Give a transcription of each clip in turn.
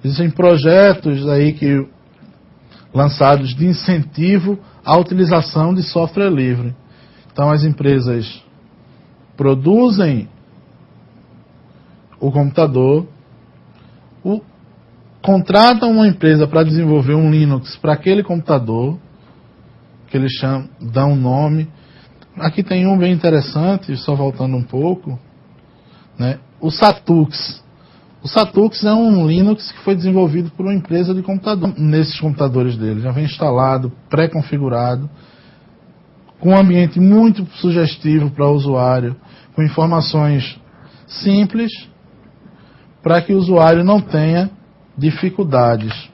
Existem projetos aí lançados de incentivo à utilização de software livre. Então as empresas produzem o computador, contratam uma empresa para desenvolver um Linux para aquele computador, que eles dão um nome. Aqui tem um bem interessante, só voltando um pouco, né? O Satux. O Satux é um Linux que foi desenvolvido por uma empresa de computador. Nesses computadores dele já vem instalado, pré-configurado, com um ambiente muito sugestivo para o usuário, com informações simples, para que o usuário não tenha dificuldades.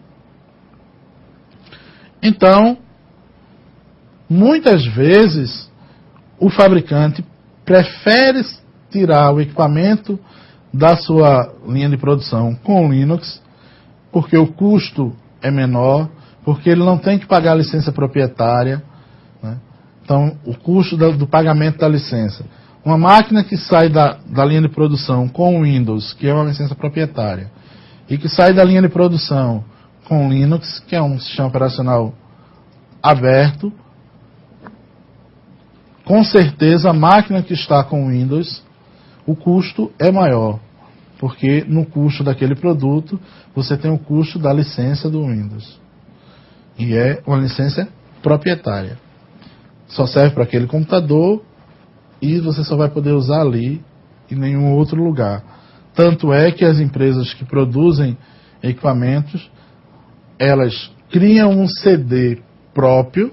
Então, muitas vezes, o fabricante prefere tirar o equipamento da sua linha de produção com Linux, porque o custo é menor, porque ele não tem que pagar a licença proprietária, né? Então, o custo do pagamento da licença. Uma máquina que sai da linha de produção com Windows, que é uma licença proprietária, e que sai da linha de produção com Linux, que é um sistema operacional aberto, com certeza a máquina que está com Windows, o custo é maior, porque no custo daquele produto você tem o custo da licença do Windows, e é uma licença proprietária. Só serve para aquele computador e você só vai poder usar ali e em nenhum outro lugar. Tanto é que as empresas que produzem equipamentos, elas criam um CD próprio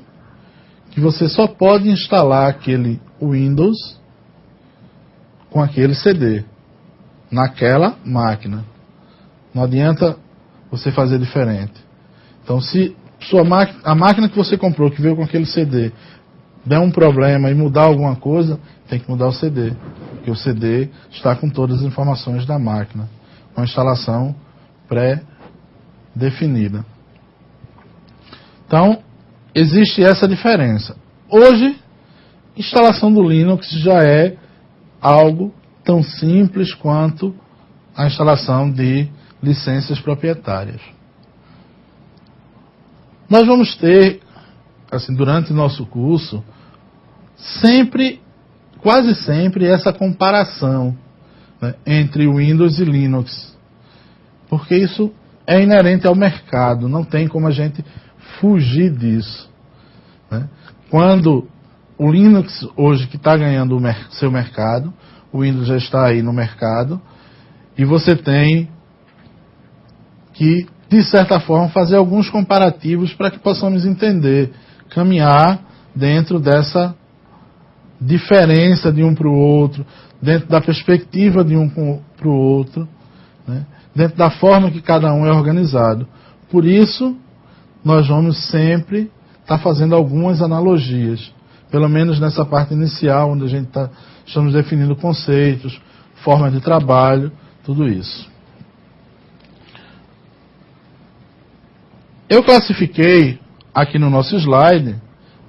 que você só pode instalar aquele Windows com aquele CD naquela máquina. Não adianta você fazer diferente. Então, se a máquina que você comprou, que veio com aquele CD, der um problema e mudar alguma coisa, tem que mudar o CD, porque o CD está com todas as informações da máquina, com a instalação pré-definida. Então, existe essa diferença. Hoje, instalação do Linux já é algo tão simples quanto a instalação de licenças proprietárias. Nós vamos ter, assim, durante o nosso curso, quase sempre, essa comparação, né, entre Windows e Linux, porque isso é inerente ao mercado, não tem como a gente fugir disso, né? Quando o Linux hoje que está ganhando o seu mercado, o Windows já está aí no mercado, e você tem que, de certa forma, fazer alguns comparativos para que possamos entender, caminhar dentro dessa diferença de um para o outro, dentro da perspectiva de um para o outro, né? Dentro da forma que cada um é organizado. Por isso, nós vamos sempre estar fazendo algumas analogias, pelo menos nessa parte inicial, onde a gente estamos definindo conceitos, formas de trabalho, tudo isso. Eu classifiquei aqui no nosso slide,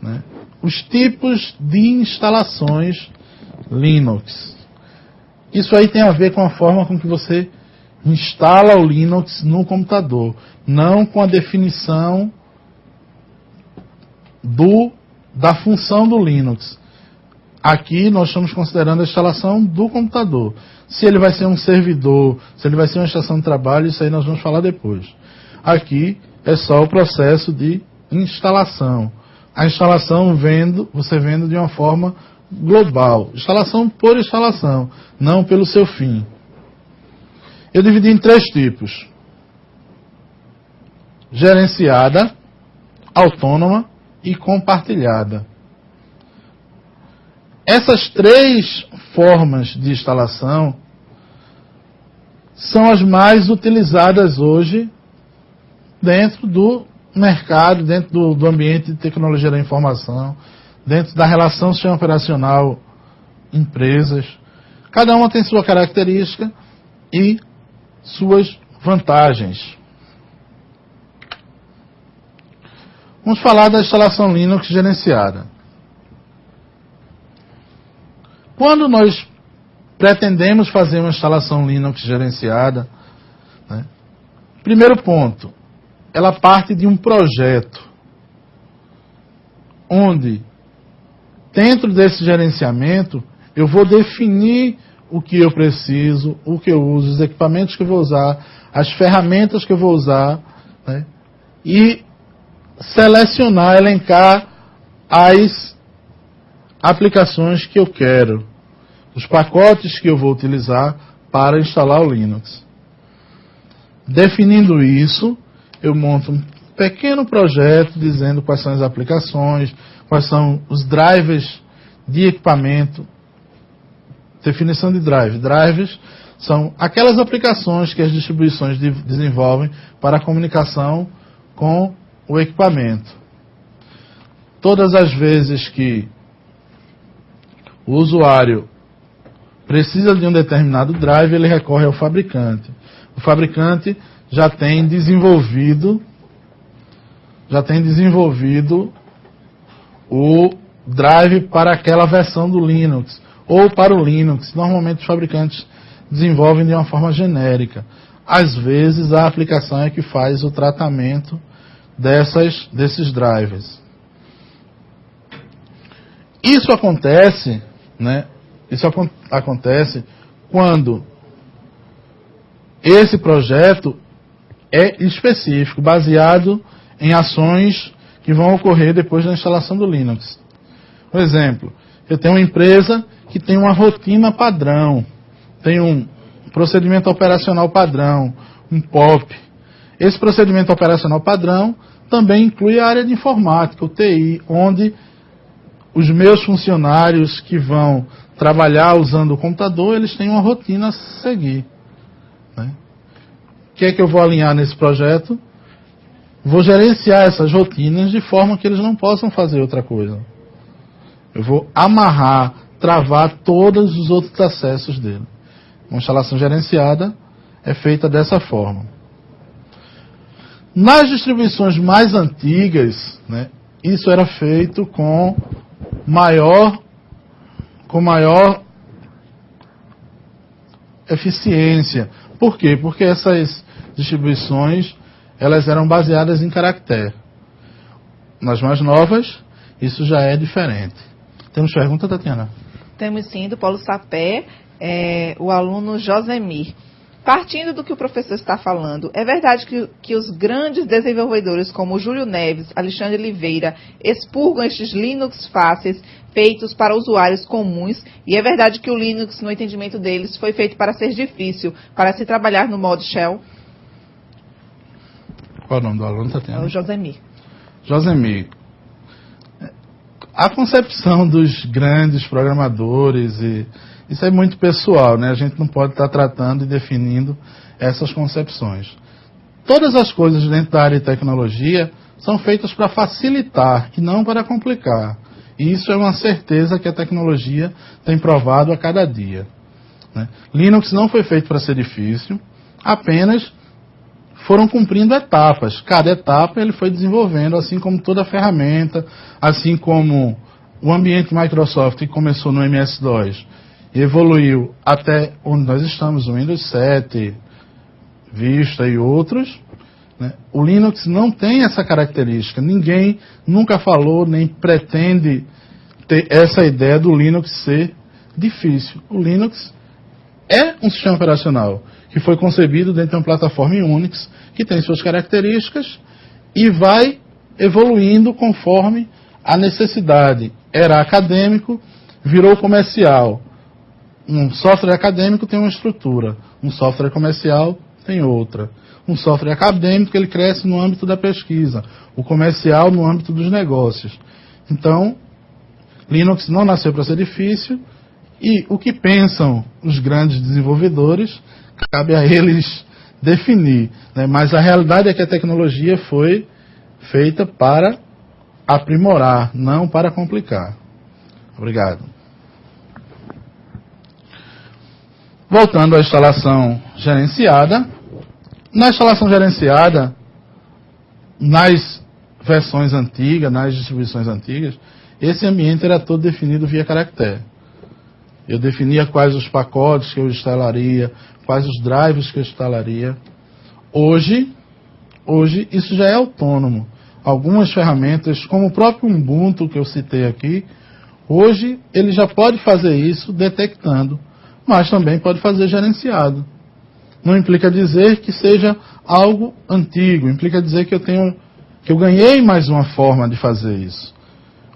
né, os tipos de instalações Linux. Isso aí tem a ver com a forma com que você instala o Linux no computador, não com a definição da função do Linux. Aqui nós estamos considerando a instalação do computador. Se ele vai ser um servidor, se ele vai ser uma estação de trabalho, isso aí nós vamos falar depois. Aqui é só o processo de instalação. A instalação você vendo de uma forma global. Instalação por instalação, não pelo seu fim. Eu dividi em 3 tipos: gerenciada, autônoma e compartilhada. Essas 3 formas de instalação são as mais utilizadas hoje dentro do mercado, dentro do ambiente de tecnologia da informação, dentro da relação sistema operacional empresas. Cada uma tem sua característica e suas vantagens. Vamos falar da instalação Linux gerenciada. Quando nós pretendemos fazer uma instalação Linux gerenciada, né, Primeiro ponto, ela parte de um projeto, onde, dentro desse gerenciamento, eu vou definir o que eu preciso, o que eu uso, os equipamentos que eu vou usar, as ferramentas que eu vou usar, né? E selecionar, elencar as aplicações que eu quero, os pacotes que eu vou utilizar para instalar o Linux. Definindo isso, eu monto um pequeno projeto dizendo quais são as aplicações, quais são os drivers de equipamento. Definição de drive. Drivers são aquelas aplicações que as distribuições desenvolvem para a comunicação com o equipamento. Todas as vezes que o usuário precisa de um determinado drive, ele recorre ao fabricante. O fabricante já tem desenvolvido o drive para aquela versão do Linux, ou para o Linux. Normalmente os fabricantes desenvolvem de uma forma genérica. Às vezes a aplicação é que faz o tratamento desses drivers. Isso acontece, né? Isso acontece quando esse projeto é específico, baseado em ações que vão ocorrer depois da instalação do Linux. Por exemplo, eu tenho uma empresa que tem uma rotina padrão, tem um procedimento operacional padrão, um POP. Esse procedimento operacional padrão também inclui a área de informática, o TI, onde os meus funcionários que vão trabalhar usando o computador, eles têm uma rotina a seguir, né? O que é que eu vou alinhar nesse projeto? Vou gerenciar essas rotinas de forma que eles não possam fazer outra coisa. Eu vou amarrar, travar todos os outros acessos dele. Uma instalação gerenciada é feita dessa forma. Nas distribuições mais antigas, né, isso era feito com maior eficiência. Por quê? Porque essas distribuições elas eram baseadas em caractere. Nas mais novas, isso já é diferente. Temos pergunta, Tatiana? Temos sim, do Paulo Sapé, o aluno Josemir. Partindo do que o professor está falando, é verdade que os grandes desenvolvedores como Júlio Neves, Alexandre Oliveira, expurgam estes Linux fáceis feitos para usuários comuns, e é verdade que o Linux, no entendimento deles, foi feito para ser difícil, para se trabalhar no modo shell? Qual é o nome do aluno, Tatiana? É o Josemir. Josemir. A concepção dos grandes programadores, isso é muito pessoal, né? A gente não pode estar tratando e definindo essas concepções. Todas as coisas dentro da área de tecnologia são feitas para facilitar e não para complicar. E isso é uma certeza que a tecnologia tem provado a cada dia, né? Linux não foi feito para ser difícil, apenas foram cumprindo etapas. Cada etapa ele foi desenvolvendo, assim como toda ferramenta, assim como o ambiente Microsoft que começou no MS-DOS e evoluiu até onde nós estamos, o Windows 7, Vista e outros, né? O Linux não tem essa característica. Ninguém nunca falou, nem pretende ter essa ideia do Linux ser difícil. O Linux é um sistema operacional que foi concebido dentro de uma plataforma Unix, que tem suas características e vai evoluindo conforme a necessidade. Era acadêmico, virou comercial. Um software acadêmico tem uma estrutura, um software comercial tem outra. Um software acadêmico ele cresce no âmbito da pesquisa, o comercial no âmbito dos negócios. Então, Linux não nasceu para ser difícil, e o que pensam os grandes desenvolvedores, cabe a eles definir, né? Mas a realidade é que a tecnologia foi feita para aprimorar, não para complicar. Obrigado. Voltando à instalação gerenciada. Na instalação gerenciada, nas versões antigas, nas distribuições antigas, esse ambiente era todo definido via caractere. Eu definia quais os pacotes que eu instalaria, quais os drivers que eu instalaria. Hoje isso já é autônomo. Algumas ferramentas, como o próprio Ubuntu que eu citei aqui, hoje ele já pode fazer isso detectando, mas também pode fazer gerenciado. Não implica dizer que seja algo antigo, implica dizer que eu ganhei mais uma forma de fazer isso.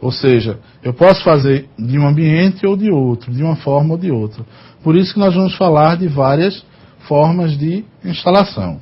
Ou seja, eu posso fazer de um ambiente ou de outro, de uma forma ou de outra. Por isso que nós vamos falar de várias formas de instalação.